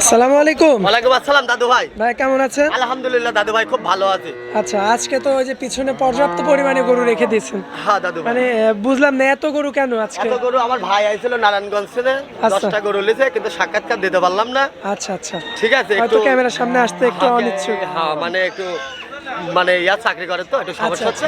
আসসালামু আলাইকুম। ওয়ালাইকুম আসসালাম দাদু ভাই। ভাই কেমন আছেন? আলহামদুলিল্লাহ দাদু ভাই, খুব ভালো আছি। আচ্ছা, আজকে তো ওই যে পিছনে পর্যাপ্ত পরিমাণে গরু রেখে দিয়েছেন। হ্যাঁ দাদু ভাই, মানে বুঝলাম না এত গরু কেন আজকে? এত গরু আমার ভাই আইছিল নারায়ণগঞ্জ থেকে, আচ্ছা। 10টা গরু লিছে, কিন্তু সাক্ষাৎকার দিতে পারলাম না। আচ্ছা আচ্ছা, ঠিক আছে, হয়তো ক্যামেরার সামনে আসতে একটু অনিচ্ছুক। হ্যাঁ মানে একটু ইয়া চাকরি করে তো একটু সমস্যা আচ্ছা, হচ্ছে।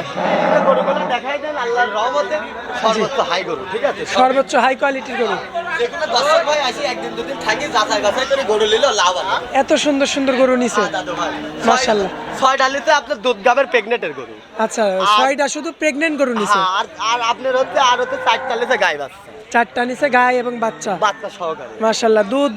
গরুগুলো দেখাই দেন আল্লাহর রহমতে, সর্বোচ্চ হাই গরু। ঠিক আছে, সর্বোচ্চ হাই কোয়ালিটির গরু। যেগুলো দর্শক ভাই আসি একদিন দুদিন থাকি যাচাই বাছাই করে গরু নিলেও লাভ আছে। এত সুন্দর সুন্দর গরু নিছে, হ্যাঁ দাদু ভাই, মাশাআল্লাহ। 6টা লিতে আপনার দুধ গাবের প্রেগনেন্টের গরু। আচ্ছা, 6টা শুধু প্রেগন্যান্ট গরু নিছে। হ্যাঁ, আর আপনার হচ্ছে 4টা লিতে গাই বাচ্চা, 4টা নিছে গায় এবং বাচ্চা। বাচ্চা সহকারে। মাশাআল্লাহ। দুধ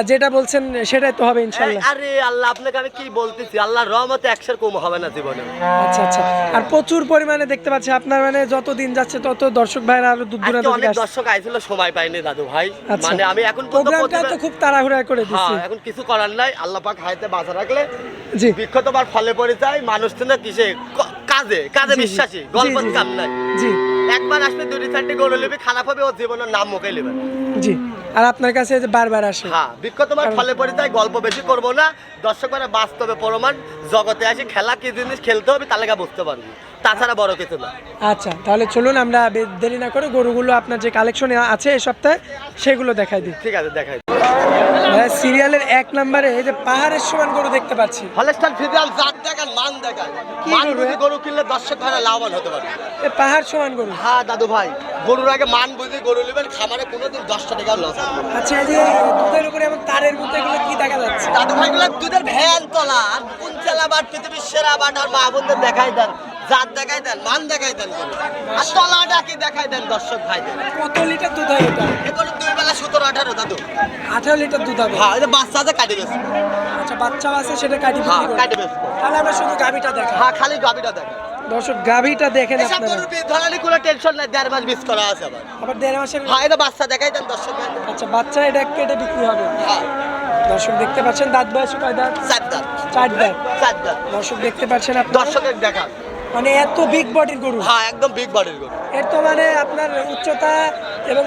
যেটা বলছেন সেটাই তো হবে ইনশাআল্লাহ। আরে আল্লাহ, আপনাকে আমি কি বলতেছি, আল্লাহর রহমতে 100 কম হবে না জীবনে। আচ্ছা আচ্ছা, আর প্রচুর পরিমাণে দেখতে পাচ্ছি আপনার, মানে যত দিন যাচ্ছে তত দর্শক ভাইরা আরো দূর দূরান্ত আজকে থেকে অনেক আসছে। দর্শক আইছিল, সময় পাইনি দাদু ভাই। আচ্ছা। মানে আমি এখন প্রোগ্রামটা তো খুব তাড়াহুড়া করে দিছি। হ্যাঁ, এখন কিছু করার নাই, আল্লাহ পাক হায়াতে বাঁচা রাখলে জি বৃক্ষ তোমার ফলে পড়ে যায়। মানুষ তো না কিসে কাজে জি, জি। বিশ্বাসী, জি, গল্প জি, কাম নাই। জি একবার আসলে 2-4টি গরু নেবে, খারাপ হবে, ও জীবনের নাম মুখে নেবে। জি, আর আপনার কাছে এই যে বারবার আসে। হ্যাঁ, বৃক্ষ তোমার ফলে পড়ে যায়, গল্প বেশি করবো না। দর্শকরা বাস্তবে প্রমাণ, জগতে আসি খেলা কি জিনিস খেলতে হবে তাহলে বুঝতে পারবি, তাছাড়া বড় কিছু না। আচ্ছা, তাহলে চলুন আমরা দেরি না করে গরুগুলো আপনার যে কালেকশনে আছে এই সপ্তাহে সেগুলো দেখাই দিই। ঠিক আছে, দেখাই। সিরিয়ালের 1 নম্বরে এই যে পাহাড়ের সমান গরু দেখতে পাচ্ছি। হলস্টাইন ফ্রিজিয়ান জাত দেখান, মান দেখান। কি মান গরু বুঝে এ? গরু কিনলে দর্শক ভাইরা লাভবান হতে পারবে। এই পাহাড় সমান গরু। হ্যাঁ দাদু ভাই, গরুর আগে মান বুঝে গরু নেবেন, খামারে কোনোদিন 10টা টাকা লস হবে না। আচ্ছা, এই যে দুধের উপরে এমন তারের মতো এগুলো কি দেখা যাচ্ছে? দাদু ভাইগুলো দুধের ভ্যান তোলা, কোন চালা বাট, পৃথিবীর সেরা বাট, আর মা বোনদের দেখাই দেন, জাত দেখাই দেন, মান দেখাই দেন গরু। আর তলাটা কি দেখাই দেন দর্শক ভাইদের। কত লিটার দুধ হয় এটা? এগুলো 2 বেলা 17-18 দাদু। 18 লিটার দুধ হবে। হ্যাঁ, এটা বাচ্চা আছে, কাটি বেশি। আচ্ছা, বাচ্চা আছে সেটা কাটি হ্যাঁ, বিক্রি কাটি করে। বেশি। তাহলে আমরা শুধু গাভীটা দেখাই। হ্যাঁ, খালি গাবিটা দেখেন। দর্শক গাভীটা দেখেন এসব আপনারা। গরুর বীজ ধরানি কোনো টেনশন নাই, 1.5 মাস বীজ করা আছে আবার। আবার 1.5 মাসের। হ্যাঁ, এটা বাচ্চা দেখাই দেন দর্শক ভাইদের। আচ্ছা, বাচ্চা এটা কেটে বিক্রি হবে। হ্যাঁ, দর্শক দেখতে পাচ্ছেন দাঁত বয়স কয় দাঁত? 4 দাঁত। 4 দাঁত। 4 দাঁত। দর্শক দেখতে পাচ্ছেন আপনারা, দর্শকের দেখান। মানে এত বিগ বডির গরু। হ্যাঁ, একদম বিগ বডির গরু। এর তো মানে আপনার উচ্চতা এবং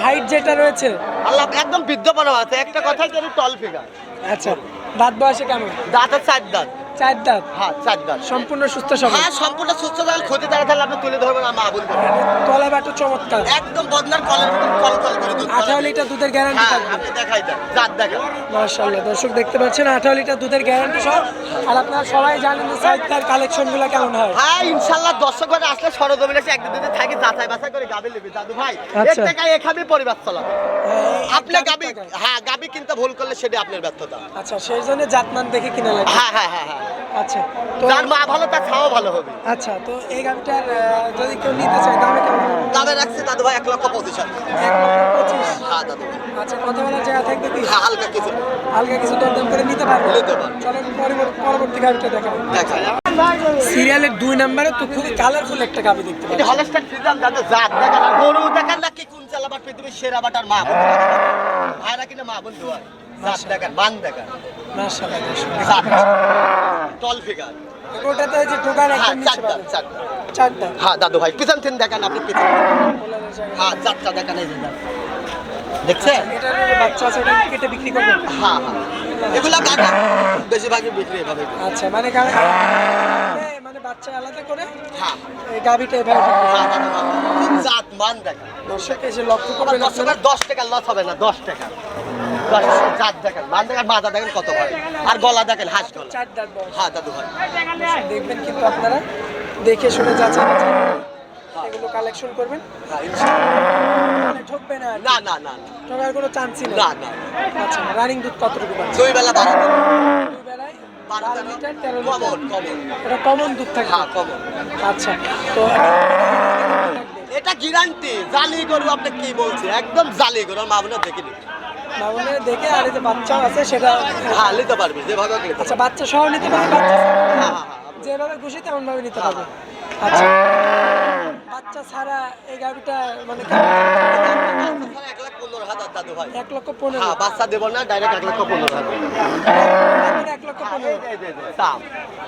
হাইট যেটা রয়েছে। আল্লাহ একদম বিদ্যমান আছে, একটা কথাই জানি, টল ফিগার। আচ্ছা, দাঁত বয়সে কেমন? দাঁত 4 দাঁত। 4 দাঁত। হ্যাঁ, 4 দাঁত। সম্পূর্ণ সুস্থ সবল। হ্যাঁ, সম্পূর্ণ সুস্থ সবল। ক্ষতি দ্বারা তাহলে আপনি তুলে ধরবেন আর মা বলবেন। তলা বাটো চমৎকার। একদম বদনার কলের ভিতর কল কল করে দুধ। 18 লিটার দুধের গ্যারান্টি হ্যাঁ, থাকবে। আপনি দেখাই দেন, জাত দেখান। মাশাআল্লাহ, দর্শক দেখতে পাচ্ছেন 18 লিটার দুধের গ্যারান্টি সহ। আর আপনারা সবাই জানেন যে সাইডটার কালেকশনগুলো কেমন হয়। হ্যাঁ, ইনশাআল্লাহ দর্শক ভাই আসলে সরজমিনে এসে একদিন দুদিন থাকি, যাচাই বাছাই করে গাবি নেবে দাদু ভাই। আচ্ছা। এর থেকে এখানে পরিবার চালাবে। আপনি গাবি, টাকা। হ্যাঁ, গাবি কিনতে ভুল করলে সেটা আপনার ব্যর্থতা। আচ্ছা, সেই জন্য জাতমান দেখে কিনা লাগে। হ্যাঁ হ্যাঁ হ্যাঁ হ্যাঁ, আচ্ছা, তো যার মা ভালো তার ছাও ভালো হবে। আচ্ছা, তো এই গাড়িটার যদি কেউ নিতে চায় দামে কেমন? দামে রাখছে দাদু ভাই 1,25,000। 1,25,000। হ্যাঁ দাদু ভাই। আচ্ছা, কথা বলার জায়গা থাকবে কি? হ্যাঁ, হালকা কিছু হালকা কিছু দরদাম করে নিতে পারবে? নিতে পারবে। চলেন পরবর্তী গাড়িটা দেখাবো। দেখান। সিরিয়ালের 2 নম্বরে তো খুবই কালারফুল একটা গাবি দেখতে এটা পাচ্ছি। হলস্টাইন ফ্রিজিয়ান দাদু, জাত দেখান, আর গরু দেখান না কি কোন চালাবার, পৃথিবীর সেরা বাটার মা বোন। ভাইরা কিনা মা বোন দুয়ার, জাত দেখান, মান দেখান, মাশাআল্লাহ, দর্শক দেখতে জাত, পাচ্ছেন। টল ফিগার। ওটাতে যে টোকার হ্যাঁ, একদম নিচে 4 দাঁত, পাবে। 4 দাঁত। 4 দাঁত। হ্যাঁ দাদু ভাই, পিছন থেকে দেখান, আপনি পিছন। ওলানের জায়গা। হ্যাঁ, জাতটা দেখান, এই যে জাত। দেখছেন? এটার যে বাচ্চা আছে ওটা কেটে বিক্রি করবেন? হ্যাঁ হ্যাঁ, এগুলা কাটা বেশিরভাগই বিক্রি এভাবে। আচ্ছা, মানে মানে বাচ্চা আলাদা করে হ্যাঁ এই গাবিটা এভাবে বিক্রি হ্যাঁ, করবেন। দাদু ভাই, খুব জাত মান দেখান। দর্শক এসে লক্ষ্য আমার করবেন আপনারা। দর্শকের 10 টাকা লস হবে না, 10 টাকা। 10 টাকা জাত দেখেন, মান দেখেন, মাথা দেখেন কত ভাই, আর গলা দেখেন, হাঁস গলা। 4 দাঁত বয়স। হ্যাঁ দাদু ভাই। দর্শক দেখবেন কিন্তু আপনারা, দেখে শুনে যাচাই বাছাই করে এগুলো কালেকশন করবেন। হ্যাঁ, ইনশাআল্লাহ। মানে ঠকবে না আর কি। না না না না ঠকার কোনো চান্সই নেই। না না, আচ্ছা, রানিং দুধ কতটুকু পাচ্ছে? 2 বেলা 12 দিন। 2 বেলায় 12 12 লিটার 13 লিটার। Common common. এটা কমন দুধ থাকে। হ্যাঁ, কমন। আচ্ছা, তো এটা গ্যারান্টি, জালি গরু, আপনি কি বলছি, একদম জালি গরু, মা বোনের দেখে নিন। মামুনে দেখে, আর এই যে বাচ্চা আছে সেটা। হ্যাঁ, নিতে পারবি যেভাবে নিতে পারবি। আচ্ছা, বাচ্চা সহ নিতে পারবে? বাচ্চা ছাড়া? হ্যাঁ হ্যাঁ হ্যাঁ, যেভাবে খুশি তেমন ভাবে নিতে পারবে। আচ্ছা, বাচ্চা ছাড়া এই গাড়িটা মানে কেমন? বাচ্চা ছাড়া 1,15,000 15,000 দাদু ভাই। 1,15,000 হ্যাঁ বাচ্চা দেব না, ডাইরেক্ট 1,15,000। 1,15,000 দাম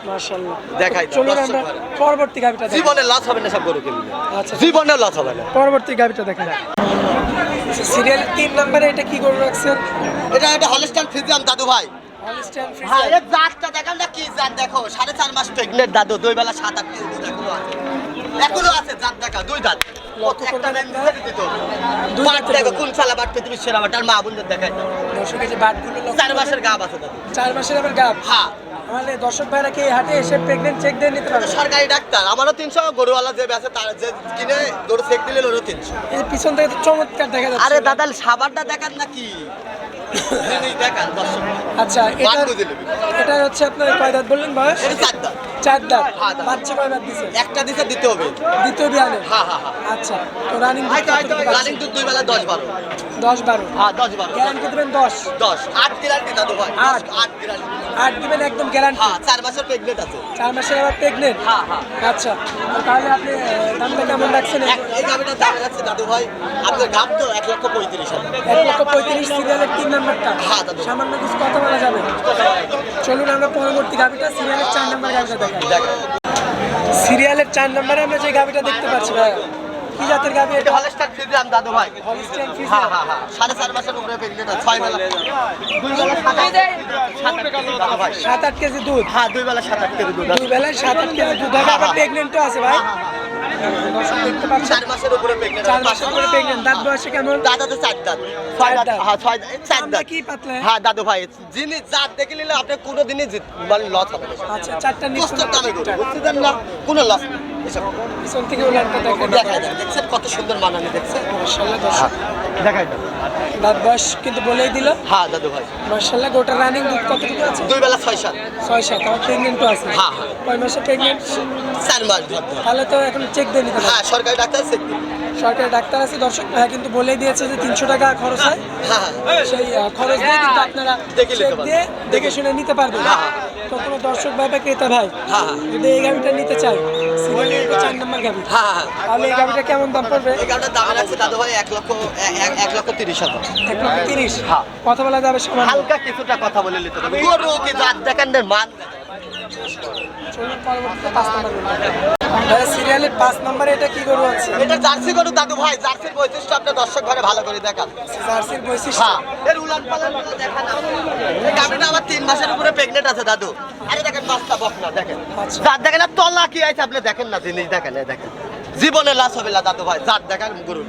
মাশাআল্লাহ। দেখাই দাও, চলুন দর্শক আমরা ভাইরা। পরবর্তী গাবিটা দেখি। জীবনে লস হবে না সব গরু কিনলে, আচ্ছা। জীবনে লস হবে না। পরবর্তী গাবিটা দেখেন। সিরিয়াল 3 নম্বরে এটা কি গরু রাখছেন? এটা হলস্টাইন ফ্রিজিয়ান দাদু ভাই। হলস্টাইন হ্যাঁ ফ্রিজিয়ান। এর জাতটা দেখেন না কি জাত, দেখো 4.5 মাস প্রেগনেন্ট দাদু, 2 বেলা 7-8 কেজি দুধ এখনো আছে জাত দেখা, 2 দাঁত। লক্ষ্য একটা করবেন দিন আপনারা। দিতে হবে। দুই বাট দাঁতের দেখো গরু। কোন চালা বাট পৃথিবীর সেরা বাট, আর মা বোনদের দেখাই দাও। দর্শক এই যে বাটগুলো লক্ষ্য 4 মাসের গাব আছে দাদু। 4 মাসের আবার গাব। হ্যাঁ মানে দর্শক ভাইরা কি এই হাটে এসে প্রেগনেন্ট চেক দিয়ে নিতে পারবে? সরকারি ডাক্তার, আমারও 300, গরুওয়ালা যে বেচে তার যে কিনে গরু চেক দিলে ওরও 300। এই যে পিছন থেকে তো চমৎকার দেখা যাচ্ছে। আরে দাদা সাবারটা দেখান নাকি, জিনিস দেখান দর্শক। আচ্ছা বাট এটা বুঝে নেবে। এটা হচ্ছে আপনার কয় দাঁত বললেন বয়স? এটা 4 দাঁত। 4 দাঁত। হ্যাঁ, দাঁত। বাচ্চা কয় দাঁত দিছে? একটা দিতে দিতে হবে। দ্বিতীয় বিয়ানে। হ্যাঁ হ্যাঁ হ্যাঁ। আচ্ছা তো রানিং রানিং দুধ 2 বেলা 10-12। 10-12 হ্যাঁ 10-12। গ্যারান্টি দিবেন 10 10 8 গ্যারান্টি দাদু ভাই। 8 8 গ্যারান্টি। 8 দিবেন একদম গ্যারান্টি। হ্যাঁ 4 মাসের প্রেগনেন্ট আছে। 4 মাসের আবার প্রেগনেন্ট। হ্যাঁ হ্যাঁ। আচ্ছা তো তাহলে আপনি দামটা কেমন রাখছেন? এই গাবিটার দাম আছে দাদু ভাই, আপনার গাব তো 1,35,000। 1,35,000 সিরিয়ালের 3 নাম্বারটা। হ্যাঁ, দাদু। সামান্য কিছু কথা বলা যাবে। চলুন আমরা পরবর্তী গাবিটা সিরিয়ালের 4 নাম্বার গাবিটা দেখাই। দেখেন সিরিয়ালের 4 নম্বরে আমরা যে গাবিটা দেখতে পাচ্ছি ভাই, কি জাতের গাবি এটা এটা? হলস্টাইন ফ্রিজিয়ান দাদু ভাই। হলস্টাইন হ্যাঁ ফ্রিজিয়ান। হ্যাঁ হ্যাঁ 4.5 মাসের উপরে প্রেগনেন্ট আছে, 6 বেলা 2 বেলা 7-8 কেজি দাদু ভাই। 7-8 কেজি দুধ। হ্যাঁ 2 বেলা 7-8 কেজি দুধ আছে। 2 বেলায় 7-8 কেজি দুধ হবে, আবার প্রেগনেন্টও আছে ভাই। দর্শক দেখতে পাচ্ছেন 4 মাসের উপরে প্রেগনেন্ট 4 মাসের পরে প্রেগনেন্ট। দাঁত বয়সে কেমন? দাদাতে 4 দাঁত। 4 6 দাঁত। দাঁত। হ্যাঁ 6 4 আমরা দাঁত। কি পাতলা? হ্যাঁ দাদু ভাই জিনিস জাত দেখে নিলে আপনি কোনোদিনই মানে লস হবে না। আচ্ছা 4টা নিচে কষ্ট দামে গরু বুঝতে না, কোনো লস নেই এসব। পিছন থেকে উলানটা দেখেন। দেখাই দেন, দেখছেন কত সুন্দর মানানি, দেখছেন? মাশাআল্লাহ দর্শক। দেখাই দেন। দাঁত বয়স কিন্তু বলেই দিল। হ্যাঁ দাদু ভাই মাশাআল্লাহ গোটা রানিং দুধ কতটুকু আছে? 2 বেলা 6-7। 6-7 আর প্রেগনেন্টও আছে। হ্যাঁ, হ্যাঁ। কয় মাসে প্রেগনেন্ট? 4 মাস ধর ধর। তাহলে তো এখন চেক দিয়ে নিতে হবে। হ্যাঁ সরকারি ডাক্তার চেক দিন। সরকারি ডাক্তার আছে দর্শক ভাই কিন্তু বলেই দিয়েছে যে 300 টাকা খরচ হয়। হ্যাঁ হ্যাঁ সেই খরচ দিয়ে কিন্তু আপনারা দেখে নিতে চেক পারবেন। দিয়ে দেখে শুনে নিতে পারবেন। হ্যাঁ, তো কোনো দর্শক ভাই বা ক্রেতা ভাই হ্যাঁ, হ্যাঁ। যদি এই গাড়িটা নিতে চায়, সিরিয়ালের 4 নম্বর গাড়ি, হ্যাঁ হ্যাঁ। তাহলে এই গাড়িটা কেমন দাম পড়বে? এই গাড়িটার দাম রাখছে দাদু ভাই 1,30,000। 1,30,000। হ্যাঁ। কথা বলা যাবে সামান্য। হালকা কিছুটা কথা বলে নিতে হবে। গরু কি জাত দেখেন না, মান চলুন পরবর্তীতে 5 নম্বর ভাই সিরিয়ালের 5 নম্বরে এটা কি গরু আছে? এটা জার্সি গরু দাদু ভাই। জার্সির বৈশিষ্ট্য আপনার দর্শক ঘরে ভালো করে দেখান। জার্সির বৈশিষ্ট্য। হ্যাঁ এর উলান পালান দেখান। এই গাড়িটা আবার 3 মাসের উপরে প্রেগনেন্ট আছে দাদু। আরে দেখেন বাচ্চা বকনা দেখেন। আচ্ছা। জাত দেখেন না, তলা কি আছে আপনি দেখেন না, জিনিস দেখেন, এই দেখেন জীবনে লাশ হবে না দাদু ভাই। জাত দেখান গরু,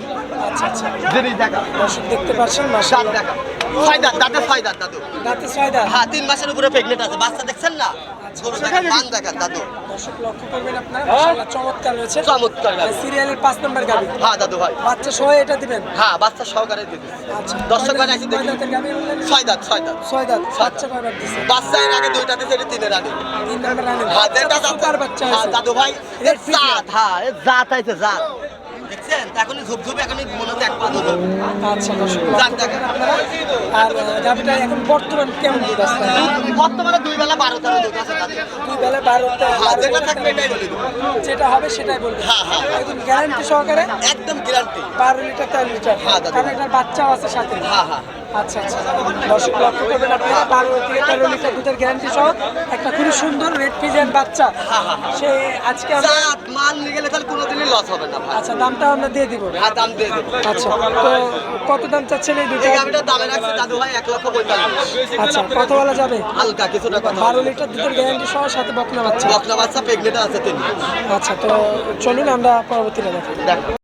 আচ্ছা আচ্ছা জিনিস দেখান, দর্শক দেখতে পাচ্ছেন জাত মাশাআল্লাহ। দেখান। 6 দাঁত, দাঁতে 6 দাঁত দাদু। দাঁতে 6 দাঁত। হ্যাঁ 3 মাসের উপরে প্রেগনেন্ট আছে, বাচ্চা দেখছেন না? গরু দেখেন, মান দেখেন দাদু। দর্শক লক্ষ্য করবেন আপনারা মাশাআল্লাহ চমৎকার রয়েছে। চমৎকার গাড়ি। সিরিয়ালের 5 নম্বর গাড়ি। হ্যাঁ দাদু ভাই। বাচ্চা সহ এটা দিবেন। হ্যাঁ বাচ্চা সহকারে দিদি। আচ্ছা দর্শক ঘরে এসে দেখি। কয় দাঁতের গাভী বললেন? 6 দাঁত 6 দাঁত। 6 দাঁত। বাচ্চা কয়বার দিছে? বাচ্চা এর আগে 2টাতে ছেড়ে 3 আগে। 3 নম্বর রানিং। হ্যাঁ যেটা সুপার বাচ্চা হ্যাঁ আছে। দাদু ভাই Red এর জাত, হ্যাঁ এর জাত আছে জাত। দেখছেন এখনই ঝুপঝুপ, এখনই মনে হচ্ছে এক পা দুধ হবে। আচ্ছা দর্শক জাত দেখেন। আপনারা আর গাভীটা এখন বর্তমান কেমন দুধ আছে? বর্তমানে 2 বেলা 12-13 দুধ আছে দাদু। 2 বেলা 12টা। হ্যাঁ যেটা থাকবে এটাই বলে দেবো। যেটা হবে সেটাই বলবেন। হ্যাঁ, হ্যাঁ। একদম গ্যারান্টি সহকারে একদম গ্যারান্টি। 12 litre 13 litre. হ্যাঁ, দাদা। কারণ এটার বাচ্চাও আছে সাথে। হ্যাঁ হ্যাঁ আচ্ছা আচ্ছা দর্শক লক্ষ্য করবেন আপনারা 12 থেকে 13 লিটার দুধের গ্যারান্টি সহ একটা খুবই সুন্দর রেড ফিজিয়ান বাচ্চা। সে আজকে আমরা জাত মান নিয়ে গেলে তাহলে কোনোদিনই লস হবে না ভাই। আচ্ছা দামটা আমরা দিয়ে দিব। হ্যাঁ দাম দিয়ে দেবো। আচ্ছা তো কত দাম চাচ্ছেন এই দুটো? এই গাড়িটার দামে রাখছে দাদু ভাই 1,45,000। আচ্ছা কত বলা যাবে? হালকা কিছুটা কথা। 12 লিটার দুধের গ্যারান্টি সহ সাথে বকনা বাচ্চা। বকনা বাচ্চা প্রেগনেন্ট আছে 3 মাস। আচ্ছা তো চলুন আমরা পরবর্তীতে দেখি। দেখো